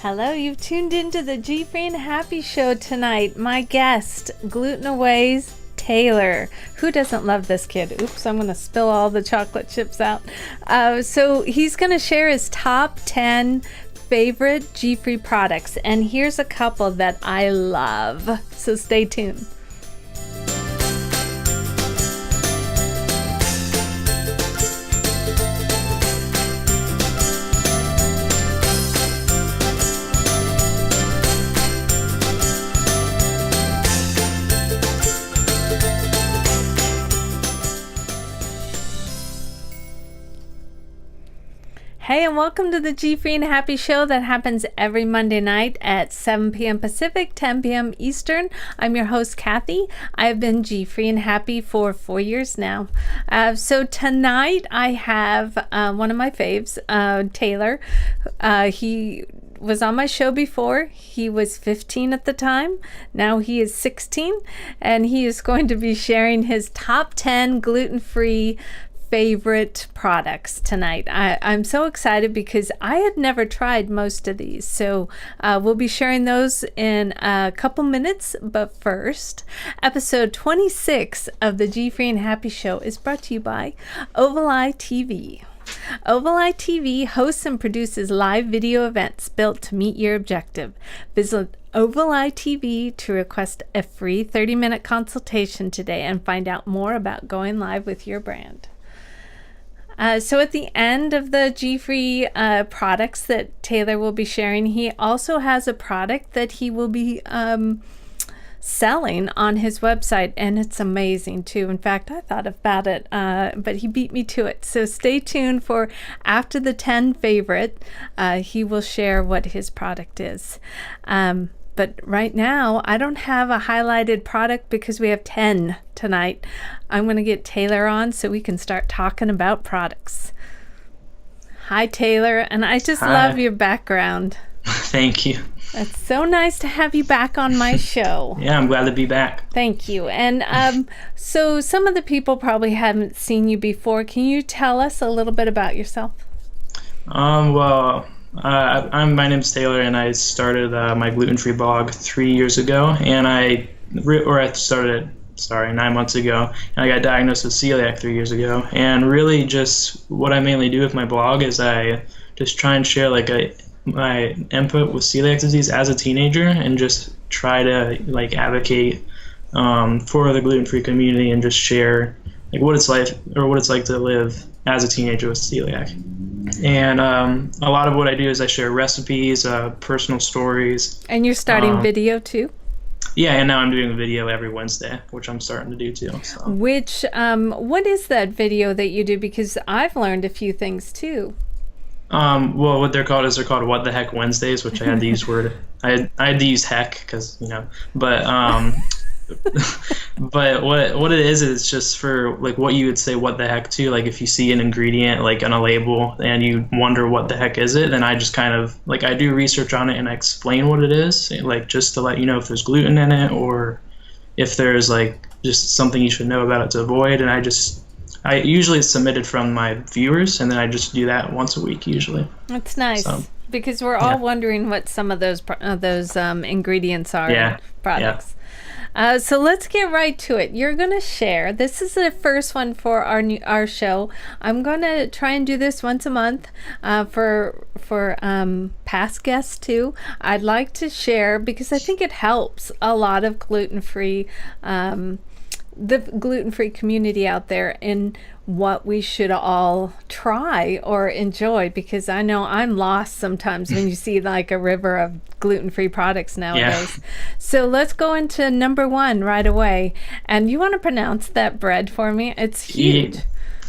Hello, you've tuned into the GFree and Happy show tonight. My guest, Gluten Away's Taylor. Who doesn't love this kid? Oops, I'm going to spill all the chocolate chips out. So he's going to share his top 10 favorite GFree products, and here's a couple that I love. So stay tuned. Hey, and welcome to the GFree and Happy show that happens every Monday night at 7 p.m. Pacific, 10 p.m. Eastern. I'm your host, Kathy. I've been GFree and Happy for 4 years now. So tonight I have one of my faves, Taylor. He was on my show before. He was 15 at the time. Now he is 16, and he is going to be sharing his top 10 gluten-free favorite products tonight. I'm so excited because I had never tried most of these. So we'll be sharing those in a couple minutes. But first, episode 26 of the GFree and Happy show is brought to you by Oval Eye TV. Oval Eye TV hosts and produces live video events built to meet your objective. Visit Oval Eye TV to request a free 30-minute consultation today and find out more about going live with your brand. So at the end of the GFree products that Taylor will be sharing, he also has a product that he will be selling on his website, and it's amazing too. In fact, I thought about it, but he beat me to it. So stay tuned for after the 10 favorite. He will share what his product is. But right now, I don't have a highlighted product because we have 10 tonight. I'm going to get Taylor on so we can start talking about products. Hi, Taylor, and I just love your background. Thank you. It's so nice to have you back on my show. Yeah, I'm glad to be back. Thank you. And so some of the people probably haven't seen you before. Can you tell us a little bit about yourself? My name's Taylor, and I started my gluten-free blog 3 years ago, and 9 months ago, and I got diagnosed with celiac 3 years ago. And really, just what I mainly do with my blog is I just try and share my input with celiac disease as a teenager, and just try to advocate for the gluten-free community, and just share what it's like to live as a teenager with celiac. And a lot of what I do is I share recipes, personal stories. And you're starting video too? Yeah, and now I'm doing a video every Wednesday, which I'm starting to do too. So. What is that video that you do? Because I've learned a few things too. Well, what they're called What the Heck Wednesdays, which I had to use I had to use heck because, but but what it is it's just for what you would say what the heck to, if you see an ingredient on a label and you wonder what the heck is it, then I just kind of I do research on it and I explain what it is, just to let you know if there's gluten in it or if there's just something you should know about it to avoid. And I usually submit it from my viewers, and then I just do that once a week usually. That's nice. Because we're all wondering what some of those ingredients are in products. Yeah. So let's get right to it. You're going to share. This is the first one for our show. I'm going to try and do this once a month for past guests too. I'd like to share because I think it helps a lot of gluten-free the gluten-free community out there in what we should all try or enjoy, because I know I'm lost sometimes when you see a river of gluten-free products nowadays. Yeah. So let's go into number one right away. And you want to pronounce that bread for me? It's huge.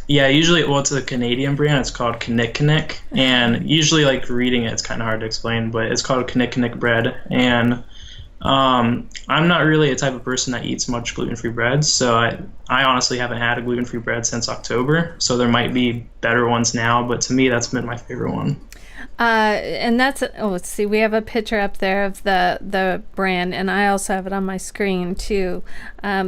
Yeah, usually, it's a Canadian brand. It's called Knick, and usually reading it's kind of hard to explain, but it's called Knick bread. And I'm not really a type of person that eats much gluten-free bread, so I honestly haven't had a gluten-free bread since October, so there might be better ones now, but to me that's been my favorite one. And that's, let's see, we have a picture up there of the brand, and I also have it on my screen too.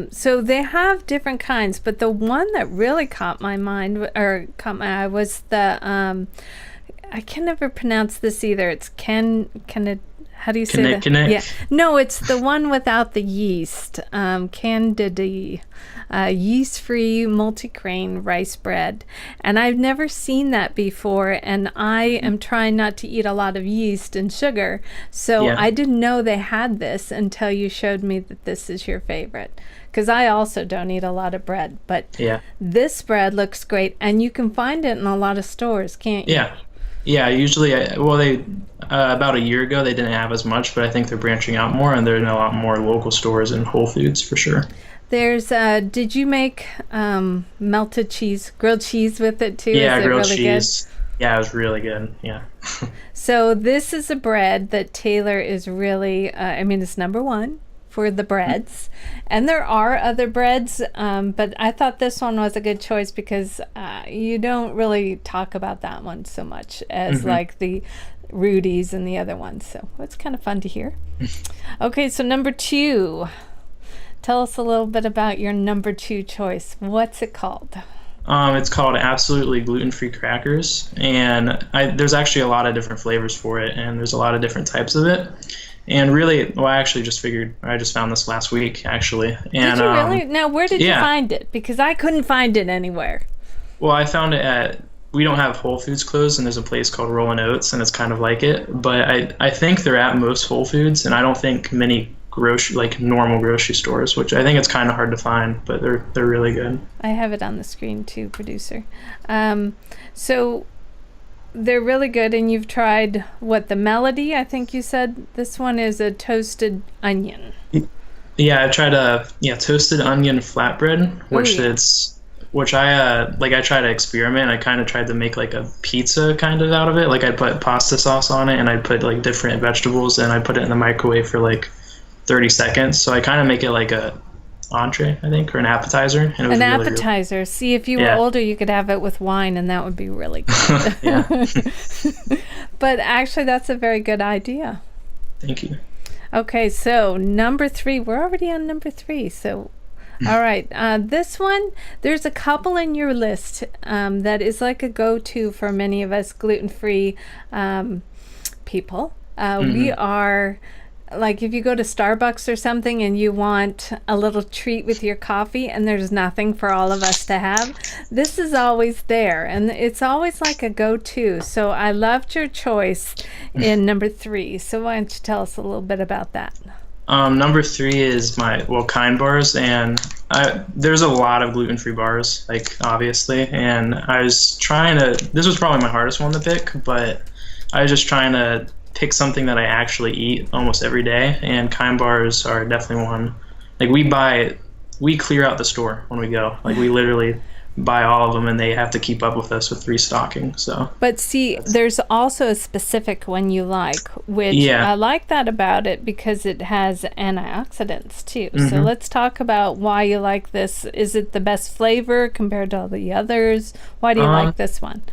So they have different kinds, but the one that really caught my eye was the I can never pronounce this either. It's how do you say that? Kinnick. Yeah. No, it's the one without the yeast. Candida. Yeast-free multigrain rice bread. And I've never seen that before, and I am trying not to eat a lot of yeast and sugar. So I didn't know they had this until you showed me that this is your favorite. Because I also don't eat a lot of bread. But this bread looks great, and you can find it in a lot of stores, can't you? Yeah, usually, they about a year ago they didn't have as much, but I think they're branching out more, and they're in a lot more local stores and Whole Foods for sure. There's, did you make melted cheese, grilled cheese with it too? Yeah, Is it grilled really cheese. Good? Yeah, it was really good. Yeah. So this is a bread that Taylor is really, it's number one for the breads. And there are other breads, but I thought this one was a good choice because you don't really talk about that one so much as like the Rudy's and the other ones. So it's kind of fun to hear. Okay, so number 2. Tell us a little bit about your number 2 choice. What's it called? It's called Absolutely Gluten-Free Crackers, and there's actually a lot of different flavors for it, and there's a lot of different types of it. And really, I actually just found this last week, actually. And, did you really? Now, where did you find it? Because I couldn't find it anywhere. Well, I found it we don't have Whole Foods closed, and there's a place called Rollin' Oats, and it's kind of like it. But I think they're at most Whole Foods, and I don't think many normal grocery stores, which I think it's kind of hard to find, but they're really good. I have it on the screen too, producer. So they're really good, and you've tried the Melody, I think you said. This one is a toasted onion. Yeah, I tried toasted onion flatbread, which I try to experiment. I kind of tried to make like a pizza kind of out of it. Like I put pasta sauce on it, and I put like different vegetables, and I put it in the microwave for like 30 seconds. So I kind of make it like a entree, I think, or an appetizer. And it was appetizer. See, if you were older, you could have it with wine, and that would be really good. But actually, that's a very good idea. Thank you. Okay, so number 3. We're already on number 3. So, all right. This one, there's a couple in your list that is like a go-to for many of us gluten-free people. We are... Like if you go to Starbucks or something and you want a little treat with your coffee and there's nothing for all of us to have, this is always there, and it's always like a go-to. So I loved your choice in number 3. So why don't you tell us a little bit about that? Number 3 is my Kind bars, and there's a lot of gluten-free bars, like obviously, and I was this was probably my hardest one to pick, but I was just trying to pick something that I actually eat almost every day, and Kind bars are definitely one. Like we clear out the store when we go. Like we literally buy all of them, and they have to keep up with us with restocking. So, but see, there's also a specific one you like, which I like that about it because it has antioxidants too. So let's talk about why you like this. Is it the best flavor compared to all the others? Why do you like this one?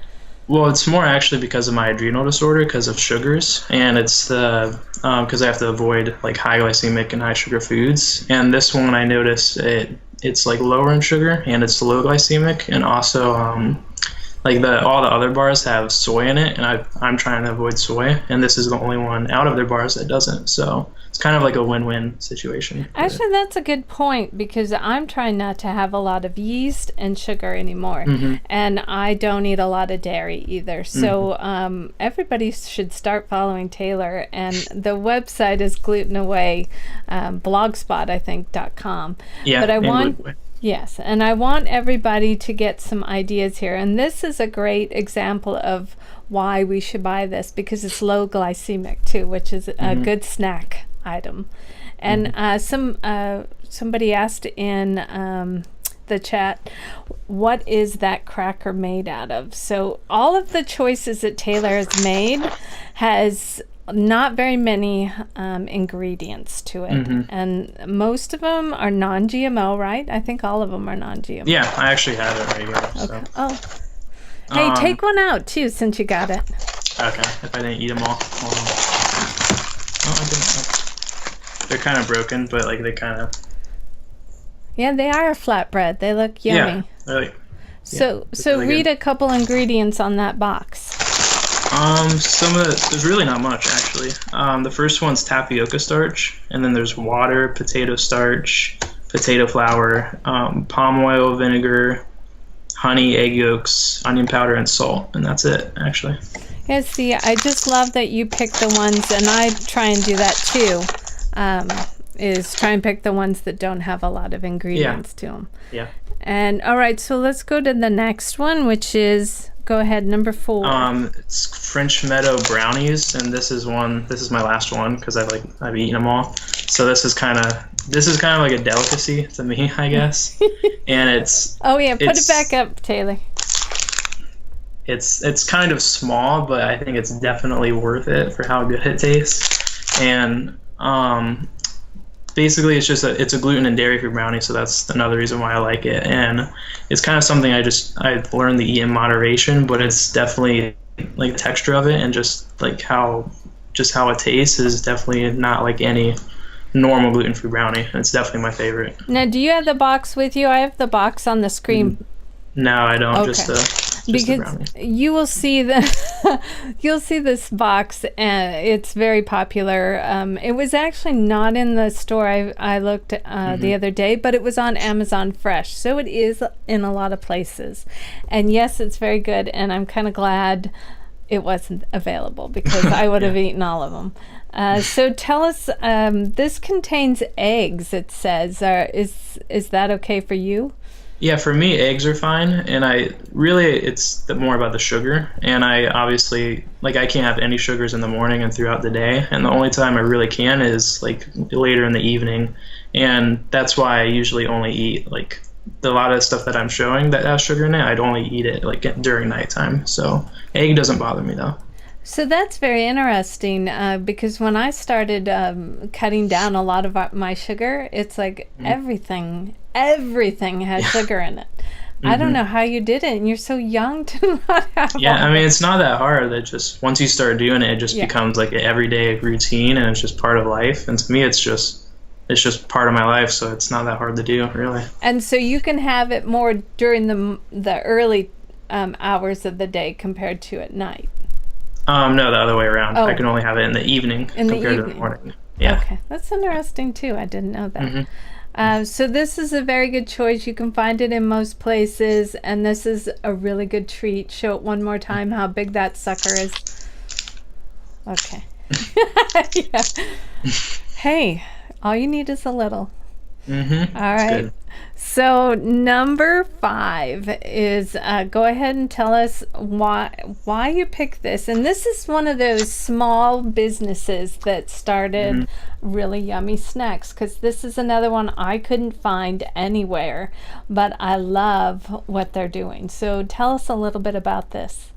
Well, it's more actually because of my adrenal disorder, because of sugars, and it's because I have to avoid like high glycemic and high sugar foods. And this one, I noticed it's like lower in sugar and it's low glycemic, and also all the other bars have soy in it, and I'm trying to avoid soy, and this is the only one out of their bars that doesn't. So it's kind of like a win-win situation. Actually, that's a good point, because I'm trying not to have a lot of yeast and sugar anymore, and I don't eat a lot of dairy either. So everybody should start following Taylor, and the website is Gluten Away, blogspot, I think, .com. Yeah, but I want... Yes, and I want everybody to get some ideas here. And this is a great example of why we should buy this, because it's low glycemic too, which is a good snack item. And somebody asked in the chat, what is that cracker made out of? So all of the choices that Taylor has made has not very many ingredients to it, and most of them are non-GMO, right? I think all of them are non-GMO. Yeah, I actually have it right here. Okay. So. Oh, hey, take one out too, since you got it. Okay, if I didn't eat them all. I didn't. They're kind of broken, but like they kind of. Yeah, they are a flatbread. They look yummy. Yeah, really. So really read good. a couple ingredients on that box. There's really not much actually. The first one's tapioca starch, and then there's water, potato starch, potato flour, palm oil, vinegar, honey, egg yolks, onion powder, and salt, and that's it actually. Yeah, see, I just love that you pick the ones, and I try and do that too. Is try and pick the ones that don't have a lot of ingredients to them. Yeah. And all right, so let's go to the next one, which is, go ahead, number 4. It's French Meadow brownies, and this is my last one because I've eaten them all. So this is kind of like a delicacy to me, I guess. And it's oh yeah, put it back up, Taylor. It's kind of small, but I think it's definitely worth it for how good it tastes. And basically it's a gluten and dairy free brownie, so that's another reason why I like it. And it's kind of something I've learned to eat in moderation, but it's definitely like the texture of it and just how it tastes is definitely not like any normal gluten free brownie. It's definitely my favorite. Now, do you have the box with you? I have the box on the screen. No, I don't. Okay. Just because you will see you'll see this box, and it's very popular. It was actually not in the store I looked the other day, but it was on Amazon Fresh, so it is in a lot of places. And yes, it's very good, and I'm kind of glad it wasn't available because I would have eaten all of them. So tell us, this contains eggs, it says. Is that okay for you? Yeah, for me, eggs are fine, and it's more about the sugar, and I obviously, I can't have any sugars in the morning and throughout the day, and the only time I really can is, later in the evening, and that's why I usually only eat, a lot of stuff that I'm showing that has sugar in it, I'd only eat it, during nighttime, so egg doesn't bother me, though. So that's very interesting because when I started cutting down a lot of my sugar, it's like everything has sugar in it. I don't know how you did it, and you're so young to not have I mean, it's not that hard. That just once you start doing it, it just becomes like an everyday routine, and it's just part of life. And to me, it's just part of my life, so it's not that hard to do, really. And so you can have it more during the early hours of the day compared to at night. No, the other way around. I can only have it in the evening compared to the morning. Yeah. Okay, that's interesting too. I didn't know that. So this is a very good choice. You can find it in most places, and this is a really good treat. Show it one more time how big that sucker is. Okay. Hey, all you need is a little. All right. Good. So number 5 is go ahead and tell us why you picked this. And this is one of those small businesses that started really yummy snacks, because this is another one I couldn't find anywhere, but I love what they're doing. So tell us a little bit about this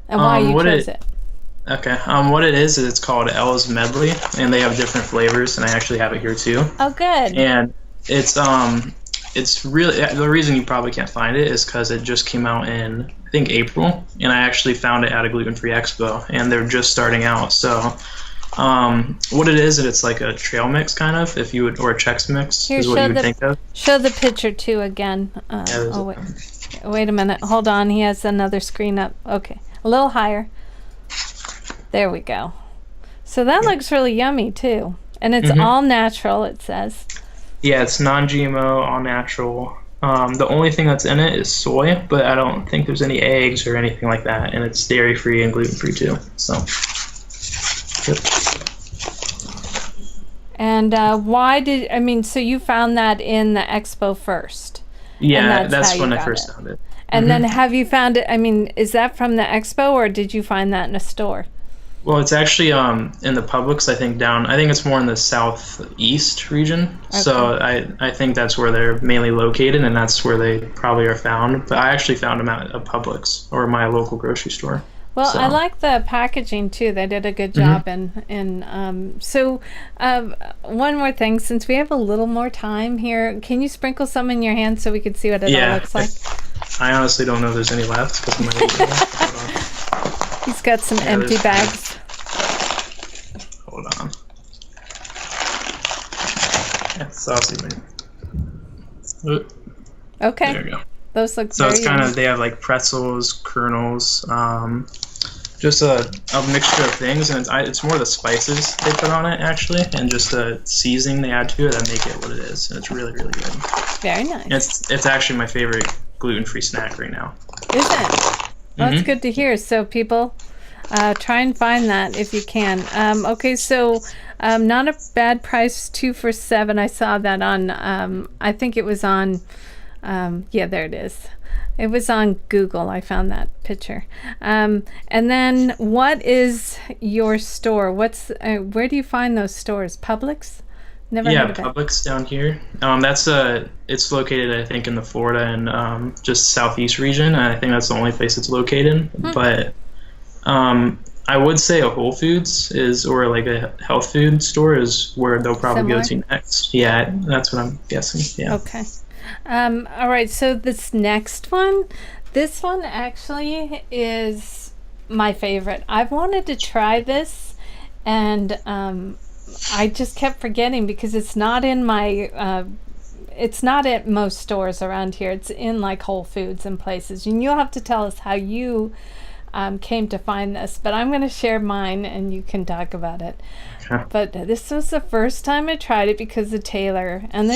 and why you chose it. Okay. What it is it's called Ella's Medley, and they have different flavors, and I actually have it here too. Oh, good. And it's really, the reason you probably can't find it is because it just came out in, I think, April, and I actually found it at a Gluten Free Expo, and they're just starting out. So what it is, it's like a trail mix kind of, or a Chex Mix. Here, is what you would think of. Show the picture too again. Wait a minute, hold on, he has another screen up. Okay, a little higher. There we go. So that looks really yummy too, and it's all natural, it says. Yeah, it's non-GMO, all natural. The only thing that's in it is soy, but I don't think there's any eggs or anything like that, and it's dairy-free and gluten-free too. So. And so you found that in the expo first? Yeah, that's when I first found it. And then have you found it, is that from the expo, or did you find that in a store? Well, it's actually in the Publix, I think it's more in the southeast region. Okay. So I think that's where they're mainly located, and that's where they probably are found. But I actually found them at a Publix, or my local grocery store. Well, I like the packaging too. They did a good job. So one more thing, since we have a little more time here, can you sprinkle some in your hand so we can see what it all looks like? I honestly don't know if there's any left. He's got some empty bags. Hold on. Yeah, saucy man. Okay. There you go. Those look so very it's kind yummy. of, they have like pretzels, kernels, just a mixture of things, and it's more the spices they put on it actually, and just the seasoning they add to it that make it what it is, and it's really really good. Very nice. And it's actually my favorite gluten-free snack right now. Is it? Well, that's good to hear. So people, try and find that if you can. Okay, so not a bad price, 2 for $7. I saw that on. I think it was on. Yeah, there it is. It was on Google. I found that picture. And then, what is your store? Where do you find those stores? Publix? Never Yeah, heard of it. Publix down here. It's located, I think, in the Florida and just southeast region. And I think that's the only place it's located. But I would say a Whole Foods or like a health food store is where they'll probably go Similar? to next. Yeah, that's what I'm guessing. Yeah. Okay. All right. So this one actually is my favorite. I've wanted to try this, and I just kept forgetting because it's not in my. It's not at most stores around here. It's in like Whole Foods and places. And you'll have to tell us how you came to find this. But I'm going to share mine, and you can talk about it. Okay. But this was the first time I tried it because of Taylor. And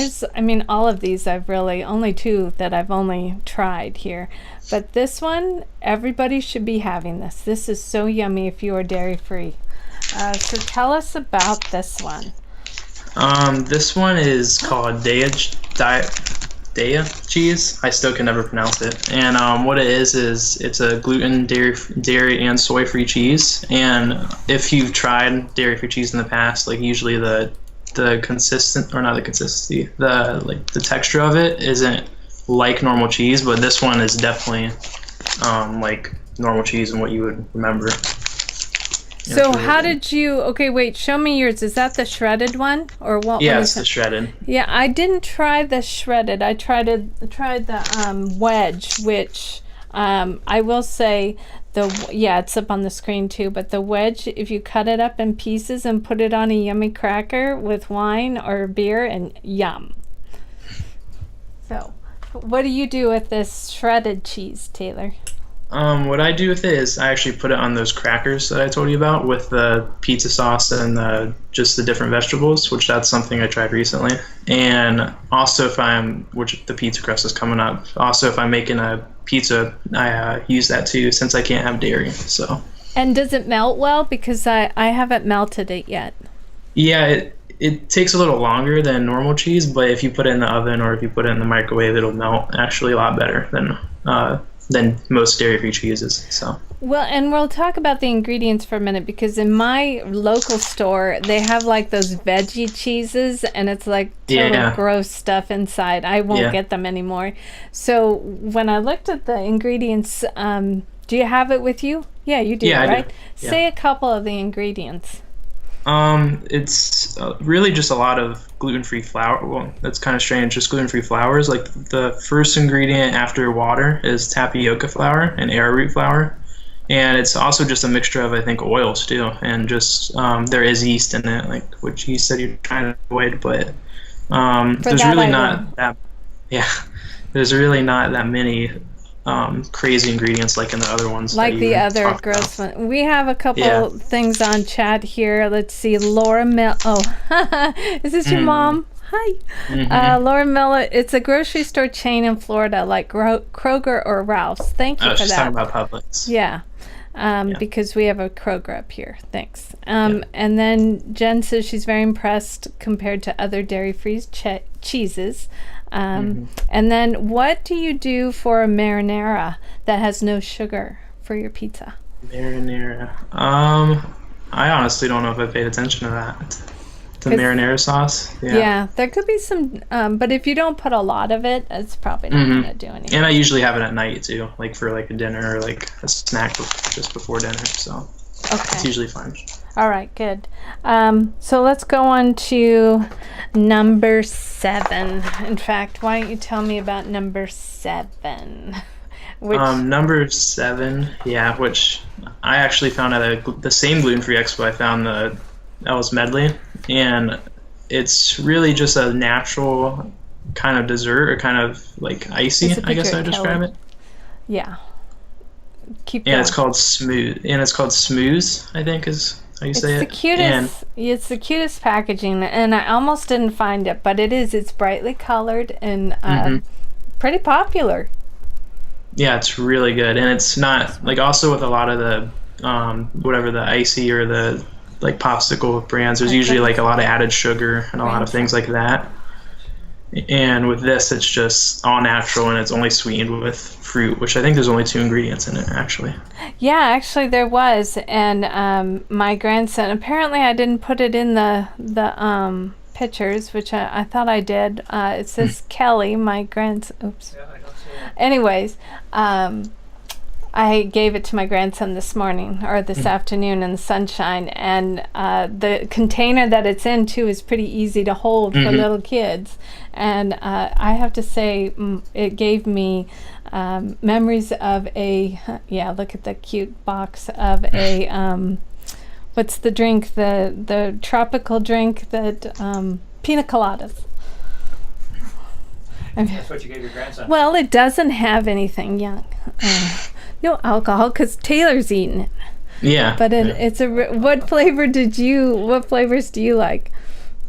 all of these only 2 that I've only tried here. But this one, everybody should be having this. This is so yummy if you are dairy free. So tell us about this one. This one is called Daya cheese. I still can never pronounce it. And what it is it's a gluten, dairy, and soy-free cheese. And if you've tried dairy-free cheese in the past, like usually the consistent or not the consistency, the texture of it isn't like normal cheese, but this one is definitely like normal cheese and what you would remember. Yeah, So it's really how good. did you? Okay, wait. Show me yours. Is that the shredded one or what? Yeah, What it's is the it? shredded. Yeah, I didn't try the shredded. I tried the wedge, which I will say it's up on the screen too. But the wedge, if you cut it up in pieces and put it on a yummy cracker with wine or beer, and yum. So, what do you do with this shredded cheese, Taylor? What I do with it is I actually put it on those crackers that I told you about with the pizza sauce and just the different vegetables, which that's something I tried recently. And also which the pizza crust is coming up. Also, if I'm making a pizza, I use that too since I can't have dairy. So And does it melt well? Because I haven't melted it yet. yeah, it takes a little longer than normal cheese, but if you put it in the oven or if you put it in the microwave, it'll melt actually a lot better than most dairy-free cheeses. So. Well, and we'll talk about the ingredients for a minute because in my local store, they have like those veggie cheeses and it's like total Yeah. gross stuff inside. I won't Yeah. get them anymore. So when I looked at the ingredients, do you have it with you? Yeah, you do, Yeah, I do. right? Yeah. Say a couple of the ingredients. It's really just a lot of gluten-free flour. Well, that's kind of strange. Just gluten-free flours. Like the first ingredient after water is tapioca flour and arrowroot flour, and it's also just a mixture of I think oils too, and just there is yeast in it, like which you said you're trying to avoid, but For there's that really I not will. that. Yeah, there's really not that many crazy ingredients like in the other ones. Like that the you other talked gross about. one. We have a couple Yeah. things on chat here. Let's see. Laura Mill. Oh, is this your mom? Hi. Laura Miller. It's a grocery store chain in Florida, like Kroger or Ralph's. Thank I you was for just that. talking about Publix. Yeah. Because we have a Kroger up here. Thanks. And then Jen says she's very impressed compared to other dairy-free cheeses. And then what do you do for a marinara that has no sugar for your pizza? Marinara. I honestly don't know if I paid attention to that. The 'Cause- marinara sauce. Yeah, there could be some, but if you don't put a lot of it, it's probably not going to do anything. And I usually have it at night too, like for like a dinner or like a snack just before dinner. So it's Okay. usually fine. All right, good. So let's go on to number 7. In fact, why don't you tell me about number 7? Which, Number 7, yeah, which I actually found at the same gluten-free expo. I found the Ellis Medley, and it's really just a natural kind of dessert or kind of like icy, It's a I guess picture I of would describe Kelly. it. yeah. Keep And going. it's called Smooth. And it's called Smooze, I think is how you say It's the it. And cutest. It's the cutest packaging, and I almost didn't find it, but it is. It's brightly colored and pretty popular. yeah, it's really good. And it's not like also with a lot of the whatever the icy or the like popsicle brands, there's usually like a lot of added sugar and a lot of things like that. And with this, it's just all natural and it's only sweetened with fruit, which I think there's only 2 ingredients in it, actually. Yeah, actually there was, and my grandson. Apparently, I didn't put it in the pictures, which I thought I did. It says Kelly, my grandson. Oops. Anyways, I gave it to my grandson this morning or this afternoon in the sunshine, and the container that it's in too is pretty easy to hold for little kids. And I have to say, it gave me memories of a look at the cute box of a what's the drink, the tropical drink that pina coladas. That's what you gave your grandson. Well, it doesn't have anything young. No alcohol because Taylor's eating it. Yeah. But it's what flavors do you like?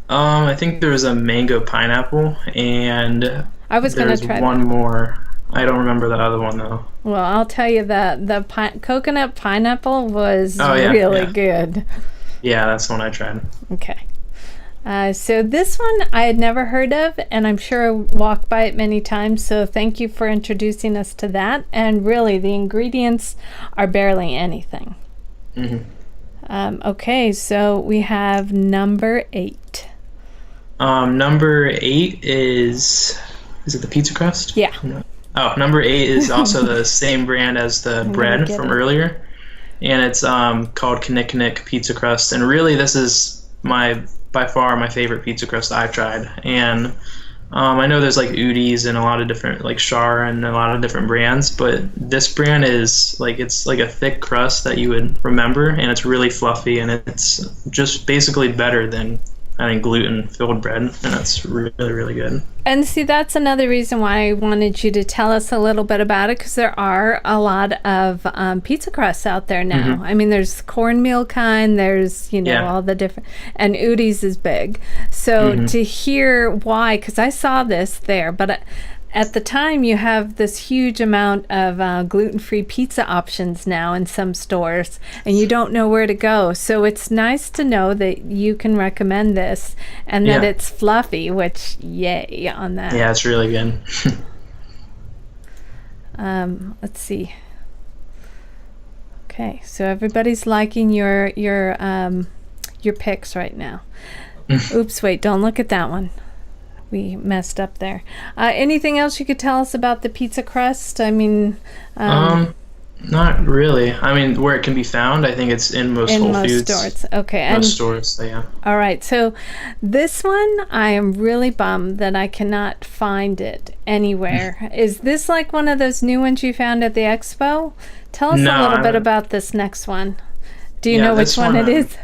I think there was a mango pineapple, and I was going to try one that. more. I don't remember the other one though. Well, I'll tell you that the coconut pineapple was really good. Yeah, that's the one I tried. Okay. So this one I had never heard of, and I'm sure I walked by it many times, so thank you for introducing us to that. And really, the ingredients are barely anything. Okay, so we have number 8. Number 8 is it the pizza crust? Yeah. No. Oh, number 8 is also the same brand as the bread from earlier, and it's called Knick Pizza Crust. And really, this is by far my favorite pizza crust I've tried. And I know there's like Udi's and a lot of different like Char and a lot of different brands, but this brand is like it's like a thick crust that you would remember, and it's really fluffy, and it's just basically better than I think gluten-filled bread, and it's really, really good. And see, that's another reason why I wanted you to tell us a little bit about it, because there are a lot of pizza crusts out there now. I mean, there's cornmeal kind, there's, all the different, and Udi's is big. So to hear why, because I saw this there, but at the time you have this huge amount of gluten-free pizza options now in some stores, and you don't know where to go. So it's nice to know that you can recommend this and that it's fluffy, which yay on that. Yeah, it's really good. Let's see. Okay, so everybody's liking your picks right now. Oops, wait, don't look at that one. We messed up there. Anything else you could tell us about the pizza crust? I mean, not really. I mean, where it can be found, I think it's in most Whole Foods. Stores. Okay. Most stores, so yeah. All right. So this one, I am really bummed that I cannot find it anywhere. Is this like one of those new ones you found at the expo? Tell us a little bit about this next one. Do you know which one it is?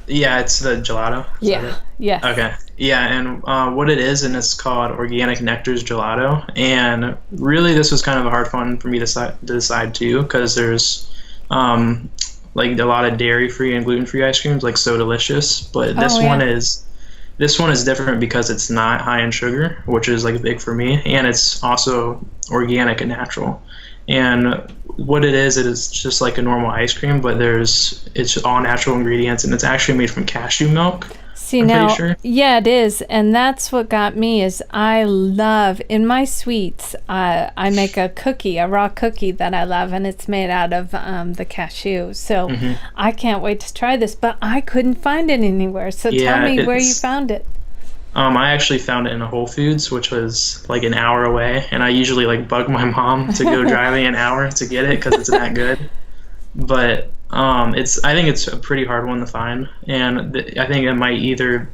Yeah, it's the gelato. Yeah. Okay. Yeah, and what it is, and it's called Organic Nectar's Gelato. And really, this was kind of a hard one for me to decide too, because there's like a lot of dairy-free and gluten-free ice creams, like So Delicious. But this one is different because it's not high in sugar, which is like big for me, and it's also organic and natural. And what it is just like a normal ice cream, but it's all natural ingredients, and it's actually made from cashew milk. See, I'm now, pretty sure. Yeah, it is, and that's what got me. Is I love in my sweets. I make a raw cookie that I love, and it's made out of the cashew. So I can't wait to try this, but I couldn't find it anywhere. So tell me where you found it. I actually found it in a Whole Foods, which was like an hour away, and I usually like bug my mom to go drive me an hour to get it because it's that good. But I think it's a pretty hard one to find, and I think it might either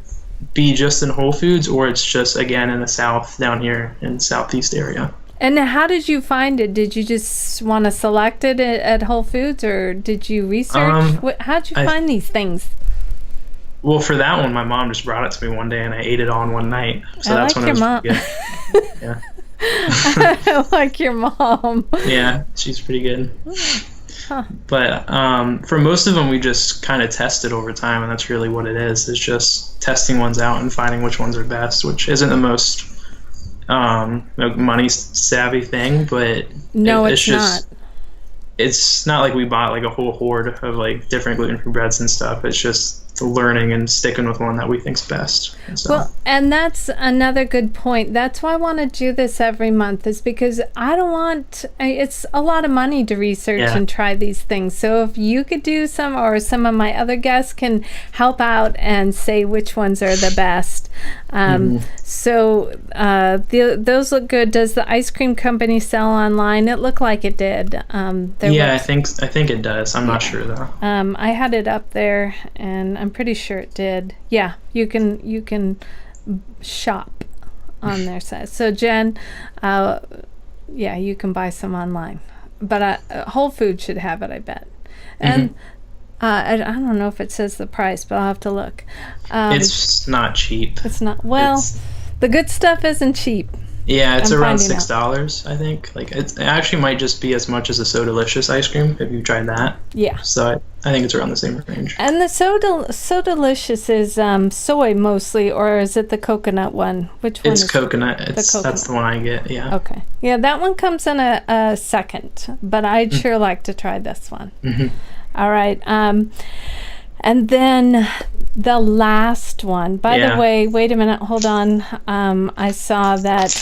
be just in Whole Foods or it's just again in the South down here in the Southeast area. And how did you find it? Did you just want to select it at Whole Foods, or did you research? How'd you find these things? Well, for that one, my mom just brought it to me one day, and I ate it all in one night. So that's when it was pretty good. Yeah. I like your mom. Yeah, she's pretty good. Huh. But for most of them, we just kind of test it over time, and that's really what it is. It's just testing ones out and finding which ones are best, which isn't the most money savvy thing, but No, it's it's just not. it's not like we bought like a whole horde of like different gluten-free breads and stuff. It's just learning and sticking with one that we think's best. So. Well, and that's another good point. That's why I want to do this every month, is because I don't want, it's a lot of money to research and try these things. So if you could do some, or some of my other guests can help out and say which ones are the best. So those look good. Does the ice cream company sell online? It looked like it did. I think it does. I'm not sure though. I had it up there, and I'm pretty sure it did. Yeah, you can shop on their site. So Jen, you can buy some online, but Whole Foods should have it, I bet. And I don't know if it says the price, but I'll have to look. It's not cheap. It's not. Well, the good stuff isn't cheap. Yeah, it's around finding out. $6, I think. Like it actually might just be as much as a So Delicious ice cream if you've tried that. Yeah. So I think it's around the same range. And the So Delicious is soy mostly, or is it the coconut one? Which one? It's is coconut. the coconut. That's the one I get. Yeah. Okay. Yeah, that one comes in a second, but I'd sure like to try this one. All right. And then the last one. By the way, wait a minute, hold on. I saw that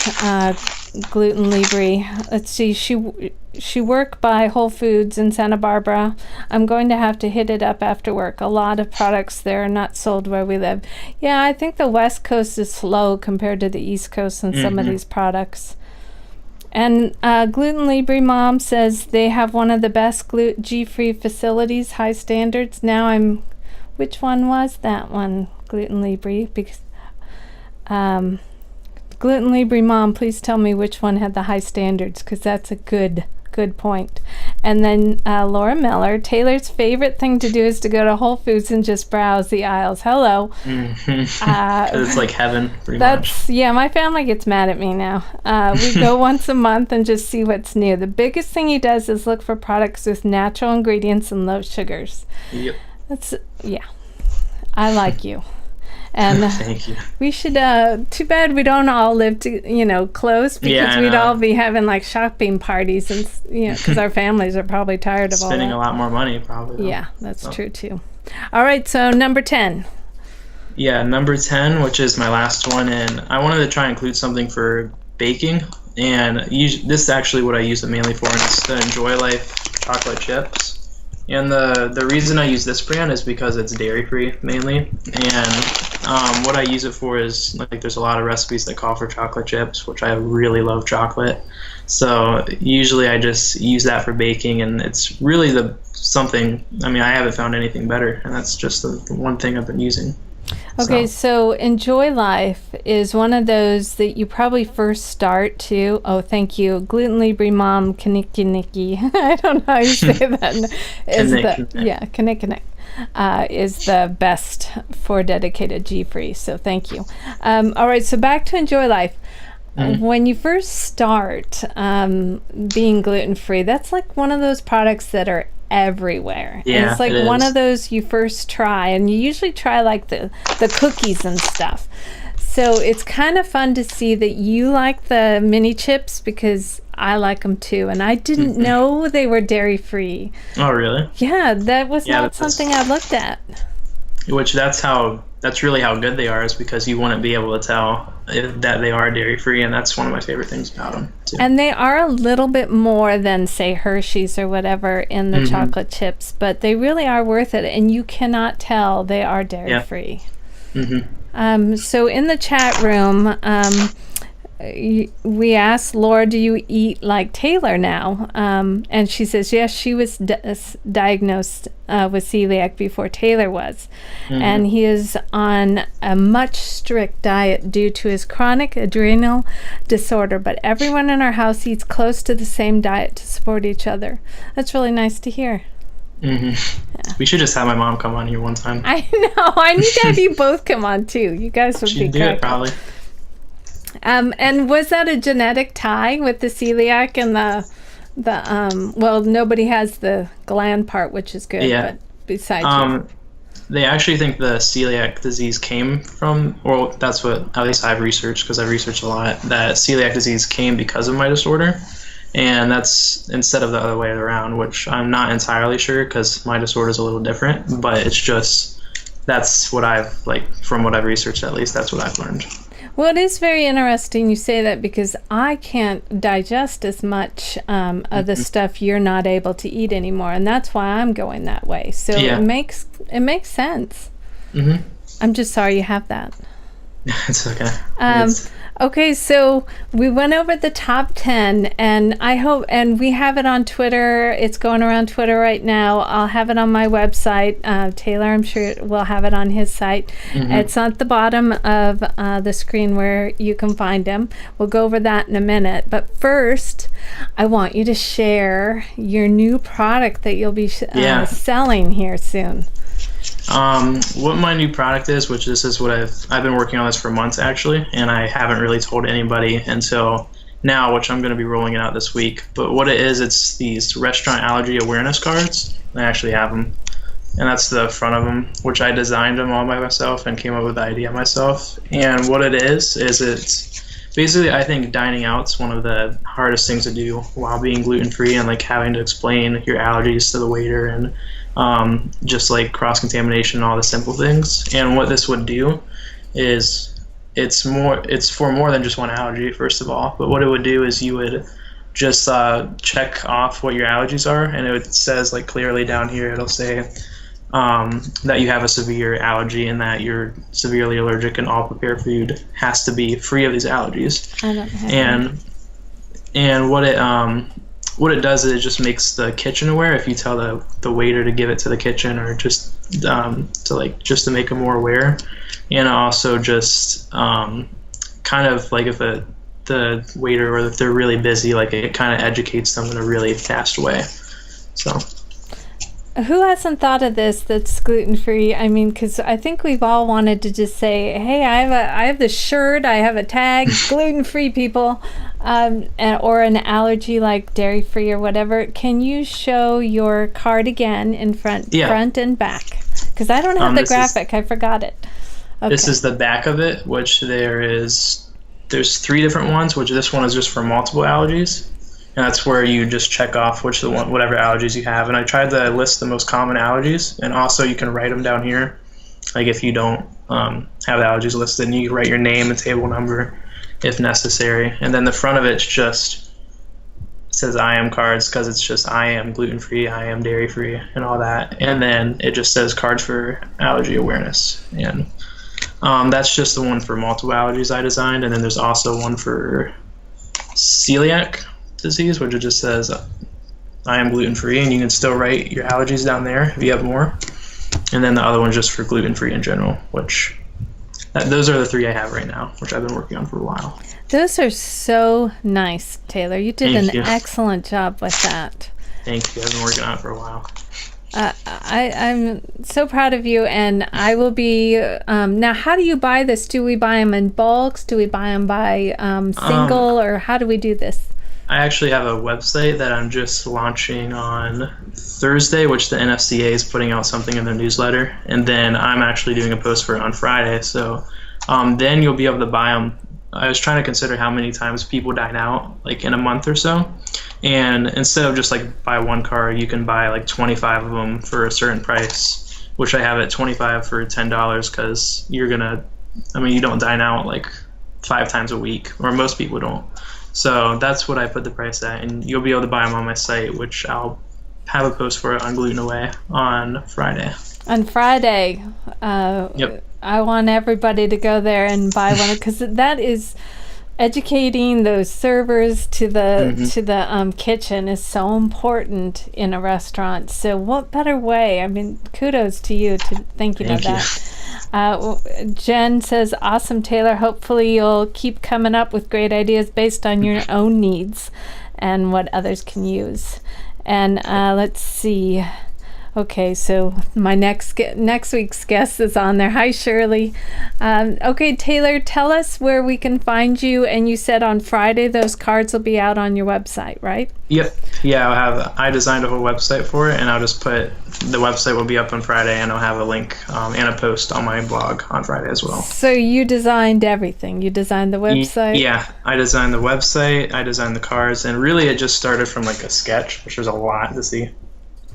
Gluten Libre. Let's see, she worked by Whole Foods in Santa Barbara. I'm going to have to hit it up after work. A lot of products there are not sold where we live. Yeah, I think the West Coast is slow compared to the East Coast on some of these products. And Gluten Libre Mom says they have one of the best G-free facilities, high standards. Now which one was that one? Gluten Libre, because Gluten Libre Mom, please tell me which one had the high standards, because that's a good point. And then Laura Miller, Taylor's favorite thing to do is to go to Whole Foods and just browse the aisles. Hello. It's like heaven, pretty much. Yeah, my family gets mad at me now. We go once a month and just see what's new. The biggest thing he does is look for products with natural ingredients and low sugars. Yep. I like you. And thank you. We should too bad we don't all live close, because we'd all be having like shopping parties, and because our families are probably tired of all that. Spending a lot more money probably. Yeah, that's true too. All right, so number 10. Yeah, number 10, which is my last one, and I wanted to try and include something for baking, and this is actually what I use it mainly for, and it's the Enjoy Life chocolate chips. And the reason I use this brand is because it's dairy-free mainly, and what I use it for is, like, there's a lot of recipes that call for chocolate chips, which I really love chocolate. So usually I just use that for baking, and it's really I haven't found anything better, and that's just the one thing I've been using. Okay, so Enjoy Life is one of those that you probably first start to. Oh, thank you. Gluten Libre Mom, Kanikki. I don't know how you say that. Kanikki. Is the best for dedicated G-free, so thank you. All right, so back to Enjoy Life. When you first start being gluten-free, that's like one of those products that are everywhere. Yeah, and it's like one of those you first try, and you usually try like the cookies and stuff. So it's kind of fun to see that you like the mini chips, because I like them too, and I didn't know they were dairy-free. Oh, really? Yeah, that was not something I looked at. Which that's really how good they are, is because you wouldn't be able to tell that they are dairy-free, and that's one of my favorite things about them too. And they are a little bit more than, say, Hershey's or whatever in the chocolate chips, but they really are worth it, and you cannot tell they are dairy-free. So in the chat room, we asked Laura, do you eat like Taylor now? And she says, yes, she was diagnosed with celiac before Taylor was. And he is on a much strict diet due to his chronic adrenal disorder. But everyone in our house eats close to the same diet to support each other. That's really nice to hear. Yeah. We should just have my mom come on here one time. I know. I need to have you both come on too. You guys would She'd do it probably. And was that a genetic tie with the celiac and Well, nobody has the gland part, which is good. Yeah. But besides, They actually think the celiac disease came from, well, that's what at least I've researched because I've researched a lot, that celiac disease came because of my disorder. And that's instead of the other way around, which I'm not entirely sure because my disorder is a little different, but it's just, that's what I've, like, from what I've researched at least, that's what I've learned. well, it is very interesting you say that because I can't digest as much of the stuff you're not able to eat anymore, and that's why I'm going that way. So Yeah. it makes sense. Mm-hmm. I'm just sorry you have that. It's okay. Okay, so we went over the top 10, and I hope, and we have it on Twitter. It's going around Twitter right now. I'll have it on my website. Taylor, I'm sure, will have it on his site. It's at the bottom of the screen where you can find them. We'll go over that in a minute. But first, I want you to share your new product that you'll be selling here soon. What my new product is, which this is what I've been working on this for months actually, and I haven't really told anybody until now, which I'm going to be rolling it out this week. But what it is, it's these restaurant allergy awareness cards. I actually have them, and that's the front of them, which I designed them all by myself and came up with the idea myself. And what it is it's basically, I think dining out's one of the hardest things to do while being gluten-free and like having to explain your allergies to the waiter and just like cross-contamination and all the simple things. And what this would do is it's for more than just one allergy, first of all. But what it would do is you would just check off what your allergies are, and it says like clearly down here, it'll say that you have a severe allergy and that you're severely allergic, and all prepared food has to be free of these allergies. I don't have And what it does is it just makes the kitchen aware. If you tell the waiter to give it to the kitchen, or just to make them more aware, and also just kind of like if the waiter, or if they're really busy, like it kind of educates them in a really fast way. So who hasn't thought of this that's gluten-free? I mean, because I think we've all wanted to just say, hey, I have this shirt, I have a tag, gluten-free people, or an allergy like dairy-free or whatever. Can you show your card again in front and back? Because I don't have the graphic. I forgot it. Okay. This is the back of it, which there's 3 different ones, which this one is just for multiple allergies. And that's where you just check off whatever allergies you have. And I tried to list the most common allergies, and also you can write them down here. Like if you don't have the allergies listed, and you can write your name and table number if necessary. And then the front of it says I am cards, because it's just I am gluten-free, I am dairy-free, and all that. And then it just says cards for allergy awareness. And that's just the one for multiple allergies I designed. And then there's also one for celiac disease, which it just says I am gluten-free, and you can still write your allergies down there if you have more. And then the other one's just for gluten-free in general, which those are the 3 I have right now, which I've been working on for a while. Those are so nice, Taylor. You did an excellent job with that. Thank you. I've been working on it for a while. I'm so proud of you, and I will be now. How do you buy this? Do we buy them in bulks? Do we buy them by single, or how do we do this? I actually have a website that I'm just launching on Thursday, which the NFCA is putting out something in their newsletter, and then I'm actually doing a post for it on Friday. So then you'll be able to buy them. I was trying to consider how many times people dine out, like in a month or so, and instead of just like buy one card, you can buy like 25 of them for a certain price, which I have at 25 for $10, because you don't dine out like 5 times a week, or most people don't. So that's what I put the price at, and you'll be able to buy them on my site, which I'll have a post for it on Gluten Away on Friday. On Friday. Yep. I want everybody to go there and buy one, because that is educating those servers to the kitchen is so important in a restaurant. So what better way? I mean, kudos to you to thinking of that. Jen says, awesome, Taylor. Hopefully you'll keep coming up with great ideas based on your own needs and what others can use. And let's see. Okay, so my next week's guest is on there. Hi, Shirley. Okay, Taylor, tell us where we can find you. And you said on Friday those cards will be out on your website, right? Yep. Yeah, I designed a whole website for it, and I'll just put the website will be up on Friday, and I'll have a link and a post on my blog on Friday as well. So you designed everything. You designed the website. Yeah, I designed the website. I designed the cards, and really it just started from like a sketch, which was a lot to see.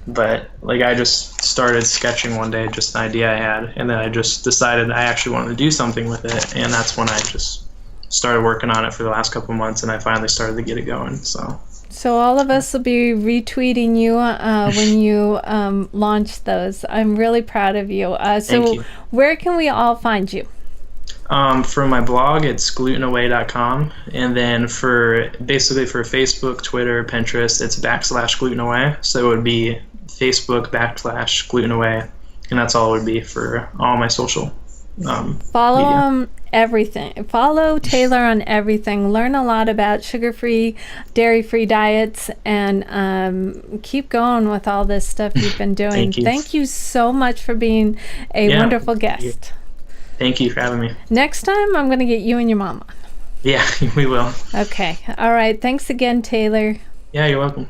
But like I just started sketching one day, just an idea I had, and then I just decided I actually wanted to do something with it, and that's when I just started working on it for the last couple of months, and I finally started to get it going. So all of us will be retweeting you when you launch those. I'm really proud of you. Thank you. Where can we all find you? For my blog, it's glutenaway.com, and then for Facebook, Twitter, Pinterest, it's /glutenaway. So it would be Facebook /glutenaway, and that's all it would be for all my social Follow everything. Follow Taylor on everything. Learn a lot about sugar-free, dairy-free diets, and keep going with all this stuff you've been doing. Thank you so much for being a wonderful guest. Thank you for having me. Next time, I'm going to get you and your mom on. Yeah, we will. Okay. All right. Thanks again, Taylor. Yeah, you're welcome.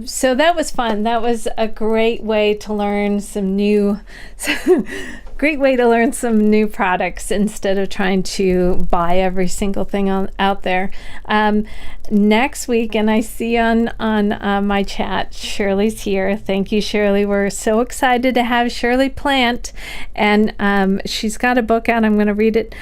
So that was fun. That was a great way to learn some new products instead of trying to buy every single thing out there. Next week, and I see on my chat, Shirley's here. Thank you, Shirley. We're so excited to have Shirley Plant, and she's got a book out. I'm going to read it.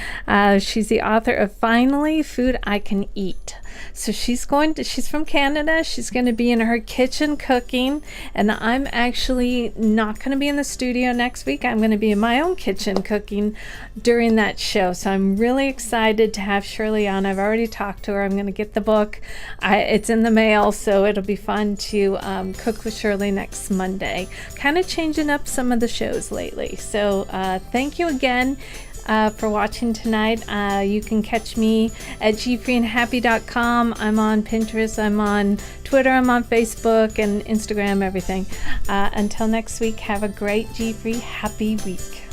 She's the author of Finally Food I Can Eat. So she's from Canada. She's going to be in her kitchen cooking, and I'm actually not going to be in the studio next week. I'm going to be in my own kitchen cooking during that show. So I'm really excited to have Shirley on. I've already talked to her. I'm going to get the book. It's in the mail, so it'll be fun to cook with Shirley next Monday. Kind of changing up some of the shows lately. So thank you again. For watching tonight. You can catch me at GFreeandHappy.com. I'm on Pinterest, I'm on Twitter, I'm on Facebook and Instagram, everything. Until next week, have a great G-Free Happy week.